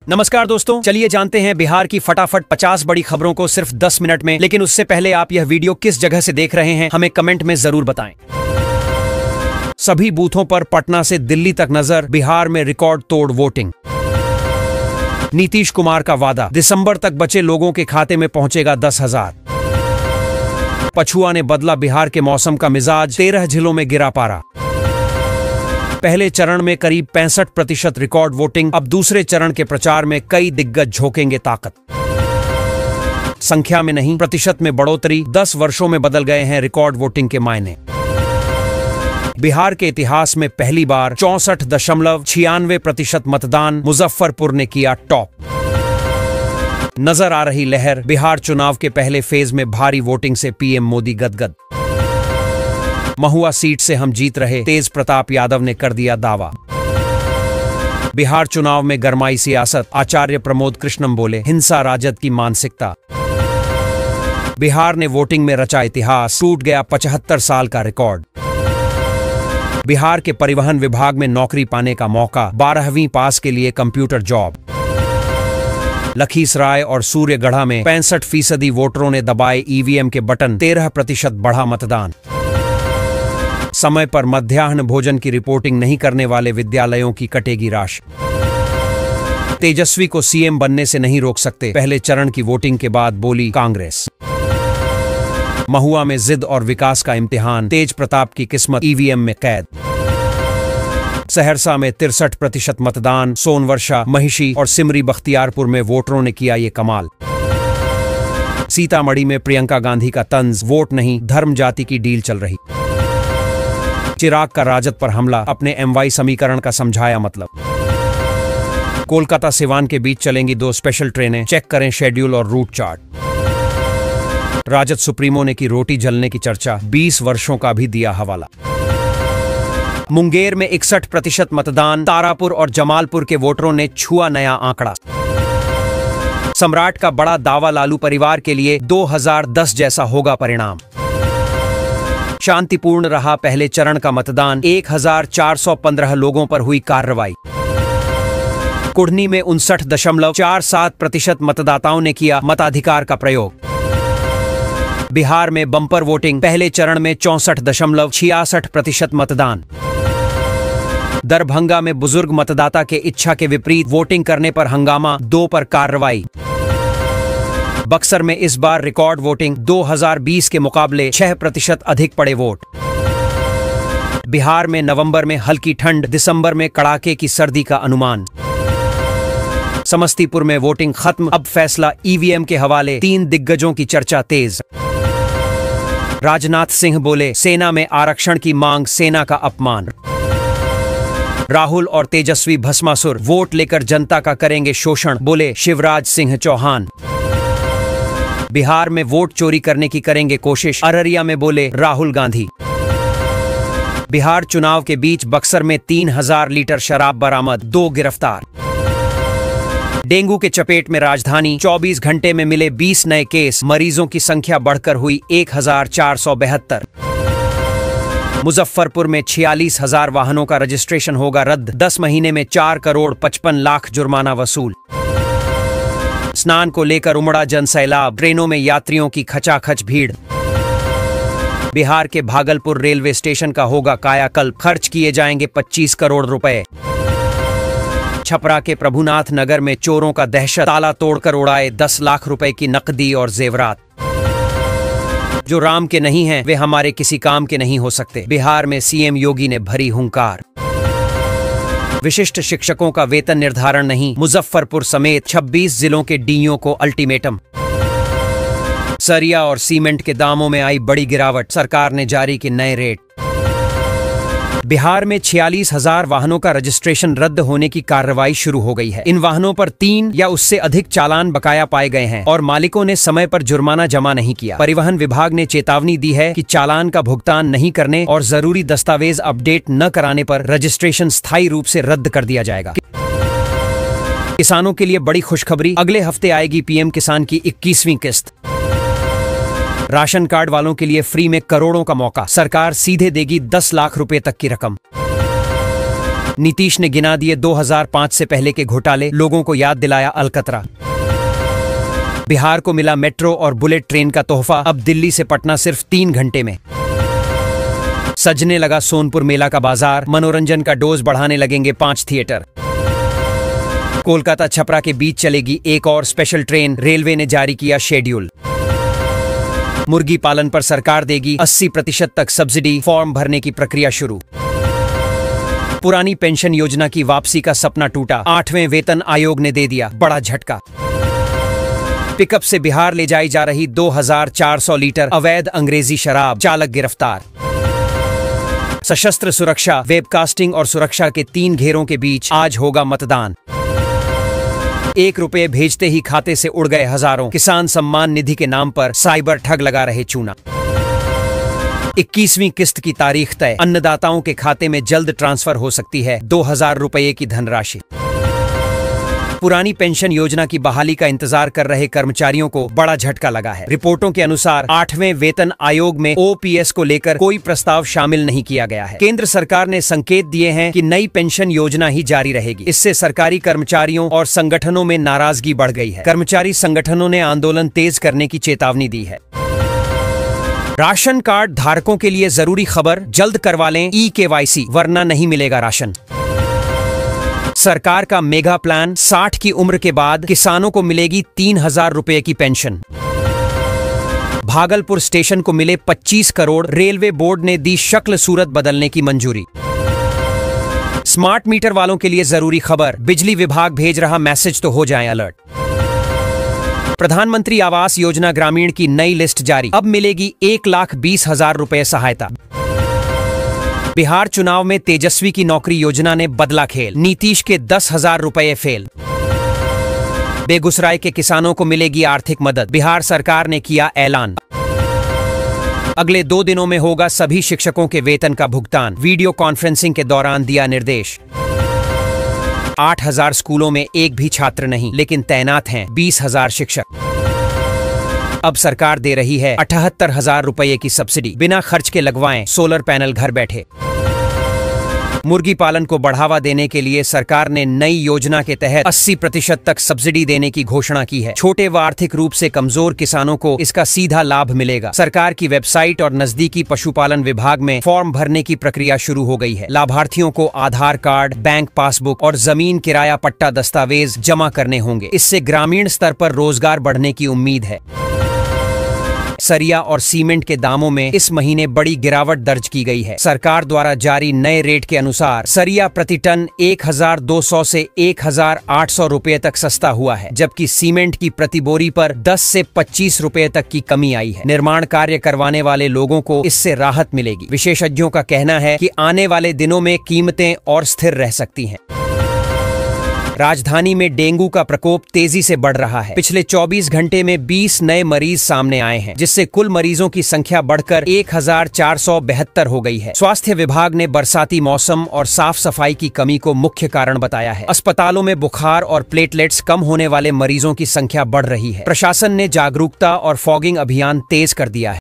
नमस्कार दोस्तों, चलिए जानते हैं बिहार की फटाफट 50 बड़ी खबरों को सिर्फ 10 मिनट में। लेकिन उससे पहले आप यह वीडियो किस जगह से देख रहे हैं हमें कमेंट में जरूर बताएं। सभी बूथों पर पटना से दिल्ली तक नजर, बिहार में रिकॉर्ड तोड़ वोटिंग। नीतीश कुमार का वादा, दिसंबर तक बचे लोगों के खाते में पहुंचेगा 10,000। पछुआ ने बदला बिहार के मौसम का मिजाज, 13 जिलों में गिरा पारा। पहले चरण में करीब 65% रिकॉर्ड वोटिंग, अब दूसरे चरण के प्रचार में कई दिग्गज झोंकेंगे ताकत। संख्या में नहीं, प्रतिशत में बढ़ोतरी, 10 वर्षों में बदल गए हैं रिकॉर्ड वोटिंग के मायने। बिहार के इतिहास में पहली बार 64.96% मतदान, मुजफ्फरपुर ने किया टॉप। नजर आ रही लहर, बिहार चुनाव के पहले फेज में भारी वोटिंग से पीएम मोदी गदगद। महुआ सीट से हम जीत रहे, तेज प्रताप यादव ने कर दिया दावा। बिहार चुनाव में गरमाई सियासत, आचार्य प्रमोद कृष्णम बोले, हिंसा राजद की मानसिकता। बिहार ने वोटिंग में रचा इतिहास, टूट गया 75 साल का रिकॉर्ड। बिहार के परिवहन विभाग में नौकरी पाने का मौका, 12वीं पास के लिए कंप्यूटर जॉब। लखीसराय और सूर्यगढ़ा में 65% वोटरों ने दबाए ईवीएम के बटन, 13% बढ़ा मतदान। समय पर मध्याह्न भोजन की रिपोर्टिंग नहीं करने वाले विद्यालयों की कटेगी राशि। तेजस्वी को सीएम बनने से नहीं रोक सकते, पहले चरण की वोटिंग के बाद बोली कांग्रेस। महुआ में जिद और विकास का इम्तिहान, तेज प्रताप की किस्मत ईवीएम में कैद। सहरसा में 63% मतदान, सोनवर्षा, महिषी और सिमरी बख्तियारपुर में वोटरों ने किया ये कमाल। सीतामढ़ी में प्रियंका गांधी का तंज, वोट नहीं धर्म जाति की डील चल रही। चिराग का राजद पर हमला, अपने MY समीकरण का समझाया मतलब। कोलकाता सिवान के बीच चलेंगी 2 स्पेशल ट्रेनें, चेक करें शेड्यूल और रूट चार्ट। राजद सुप्रीमो ने की रोटी जलने की चर्चा, 20 वर्षों का भी दिया हवाला। मुंगेर में 61% मतदान, तारापुर और जमालपुर के वोटरों ने छुआ नया आंकड़ा। सम्राट का बड़ा दावा, लालू परिवार के लिए 2010 जैसा होगा परिणाम। शांतिपूर्ण रहा पहले चरण का मतदान, 1415 लोगों पर हुई कार्रवाई। कुढ़नी में 59.47% मतदाताओं ने किया मताधिकार का प्रयोग। बिहार में बम्पर वोटिंग, पहले चरण में 64.66% मतदान। दरभंगा में बुजुर्ग मतदाता के इच्छा के विपरीत वोटिंग करने पर हंगामा, 2 पर कार्रवाई। बक्सर में इस बार रिकॉर्ड वोटिंग, 2020 के मुकाबले 6% अधिक पड़े वोट। बिहार में नवंबर में हल्की ठंड, दिसंबर में कड़ाके की सर्दी का अनुमान। समस्तीपुर में वोटिंग खत्म, अब फैसला ईवीएम के हवाले, 3 दिग्गजों की चर्चा तेज। राजनाथ सिंह बोले, सेना में आरक्षण की मांग सेना का अपमान। राहुल और तेजस्वी भस्मासुर, वोट लेकर जनता का करेंगे शोषण, बोले शिवराज सिंह चौहान। बिहार में वोट चोरी करने की करेंगे कोशिश, अररिया में बोले राहुल गांधी। बिहार चुनाव के बीच बक्सर में 3000 लीटर शराब बरामद, 2 गिरफ्तार। डेंगू के चपेट में राजधानी, 24 घंटे में मिले 20 नए केस, मरीजों की संख्या बढ़कर हुई 1472। मुजफ्फरपुर में 46,000 वाहनों का रजिस्ट्रेशन होगा रद्द, 10 महीने में 4,55,00,000 जुर्माना वसूल। स्नान को लेकर उमड़ा जनसैलाब, ट्रेनों में यात्रियों की खचाखच भीड़। बिहार के भागलपुर रेलवे स्टेशन का होगा कायाकल्प, खर्च किए जाएंगे 25 करोड़ रुपए। छपरा के प्रभुनाथ नगर में चोरों का दहशत, ताला तोड़कर उड़ाए 10 लाख रुपए की नकदी और जेवरात। जो राम के नहीं हैं, वे हमारे किसी काम के नहीं हो सकते, बिहार में सीएम योगी ने भरी हुंकार। विशिष्ट शिक्षकों का वेतन निर्धारण नहीं, मुजफ्फरपुर समेत 26 जिलों के डीईओ को अल्टीमेटम। सरिया और सीमेंट के दामों में आई बड़ी गिरावट, सरकार ने जारी किए नए रेट। बिहार में 46,000 वाहनों का रजिस्ट्रेशन रद्द होने की कार्रवाई शुरू हो गई है। इन वाहनों पर 3 या उससे अधिक चालान बकाया पाए गए हैं और मालिकों ने समय पर जुर्माना जमा नहीं किया। परिवहन विभाग ने चेतावनी दी है कि चालान का भुगतान नहीं करने और जरूरी दस्तावेज अपडेट न कराने पर रजिस्ट्रेशन स्थायी रूप से रद्द कर दिया जाएगा। किसानों के लिए बड़ी खुशखबरी, अगले हफ्ते आएगी पीएम किसान की 21वीं किस्त। राशन कार्ड वालों के लिए फ्री में करोड़ों का मौका, सरकार सीधे देगी 10 लाख रुपए तक की रकम। नीतीश ने गिना दिए 2005 से पहले के घोटाले, लोगों को याद दिलाया अलकतरा। बिहार को मिला मेट्रो और बुलेट ट्रेन का तोहफा, अब दिल्ली से पटना सिर्फ 3 घंटे में। सजने लगा सोनपुर मेला का बाजार, मनोरंजन का डोज बढ़ाने लगेंगे 5 थिएटर। कोलकाता छपरा के बीच चलेगी एक और स्पेशल ट्रेन, रेलवे ने जारी किया शेड्यूल। मुर्गी पालन पर सरकार देगी 80% तक सब्सिडी, फॉर्म भरने की प्रक्रिया शुरू। पुरानी पेंशन योजना की वापसी का सपना टूटा, 8वें वेतन आयोग ने दे दिया बड़ा झटका। पिकअप से बिहार ले जाई जा रही 2400 लीटर अवैध अंग्रेजी शराब, चालक गिरफ्तार। सशस्त्र सुरक्षा, वेबकास्टिंग और सुरक्षा के 3 घेरों के बीच आज होगा मतदान। 1 रुपये भेजते ही खाते से उड़ गए हजारों, किसान सम्मान निधि के नाम पर साइबर ठग लगा रहे चूना। 21वीं किस्त की तारीख तय, अन्नदाताओं के खाते में जल्द ट्रांसफर हो सकती है 2000 रुपये की धनराशि। पुरानी पेंशन योजना की बहाली का इंतजार कर रहे कर्मचारियों को बड़ा झटका लगा है। रिपोर्टों के अनुसार 8वें वेतन आयोग में ओपीएस को लेकर कोई प्रस्ताव शामिल नहीं किया गया है। केंद्र सरकार ने संकेत दिए हैं कि नई पेंशन योजना ही जारी रहेगी। इससे सरकारी कर्मचारियों और संगठनों में नाराजगी बढ़ गई है। कर्मचारी संगठनों ने आंदोलन तेज करने की चेतावनी दी है। राशन कार्ड धारकों के लिए जरूरी खबर, जल्द करवा लें ई-केवाईसी वरना नहीं मिलेगा राशन। सरकार का मेगा प्लान, 60 की उम्र के बाद किसानों को मिलेगी 3000 रुपए की पेंशन। भागलपुर स्टेशन को मिले 25 करोड़, रेलवे बोर्ड ने दी शक्ल सूरत बदलने की मंजूरी। स्मार्ट मीटर वालों के लिए जरूरी खबर, बिजली विभाग भेज रहा मैसेज तो हो जाए अलर्ट। प्रधानमंत्री आवास योजना ग्रामीण की नई लिस्ट जारी, अब मिलेगी 1,20,000 रुपए सहायता। बिहार चुनाव में तेजस्वी की नौकरी योजना ने बदला खेल, नीतीश के 10,000 रुपए फेल। बेगूसराय के किसानों को मिलेगी आर्थिक मदद, बिहार सरकार ने किया ऐलान। अगले 2 दिनों में होगा सभी शिक्षकों के वेतन का भुगतान, वीडियो कॉन्फ्रेंसिंग के दौरान दिया निर्देश। 8000 स्कूलों में एक भी छात्र नहीं, लेकिन तैनात हैं 20,000 शिक्षक। अब सरकार दे रही है 78,000 रुपए की सब्सिडी, बिना खर्च के लगवाएं सोलर पैनल घर बैठे। मुर्गी पालन को बढ़ावा देने के लिए सरकार ने नई योजना के तहत 80% तक सब्सिडी देने की घोषणा की है। छोटे व आर्थिक रूप से कमजोर किसानों को इसका सीधा लाभ मिलेगा। सरकार की वेबसाइट और नजदीकी पशुपालन विभाग में फॉर्म भरने की प्रक्रिया शुरू हो गई है। लाभार्थियों को आधार कार्ड, बैंक पासबुक और जमीन किराया पट्टा दस्तावेज जमा करने होंगे। इससे ग्रामीण स्तर पर रोजगार बढ़ने की उम्मीद है। सरिया और सीमेंट के दामों में इस महीने बड़ी गिरावट दर्ज की गई है। सरकार द्वारा जारी नए रेट के अनुसार सरिया प्रति टन 1200 से 1800 रुपए तक सस्ता हुआ है, जबकि सीमेंट की प्रति बोरी पर 10 से 25 रुपए तक की कमी आई है। निर्माण कार्य करवाने वाले लोगों को इससे राहत मिलेगी। विशेषज्ञों का कहना है कि आने वाले दिनों में कीमतें और स्थिर रह सकती हैं। राजधानी में डेंगू का प्रकोप तेजी से बढ़ रहा है। पिछले 24 घंटे में 20 नए मरीज सामने आए हैं, जिससे कुल मरीजों की संख्या बढ़कर 1472 हो गई है। स्वास्थ्य विभाग ने बरसाती मौसम और साफ सफाई की कमी को मुख्य कारण बताया है। अस्पतालों में बुखार और प्लेटलेट्स कम होने वाले मरीजों की संख्या बढ़ रही है। प्रशासन ने जागरूकता और फॉगिंग अभियान तेज कर दिया है।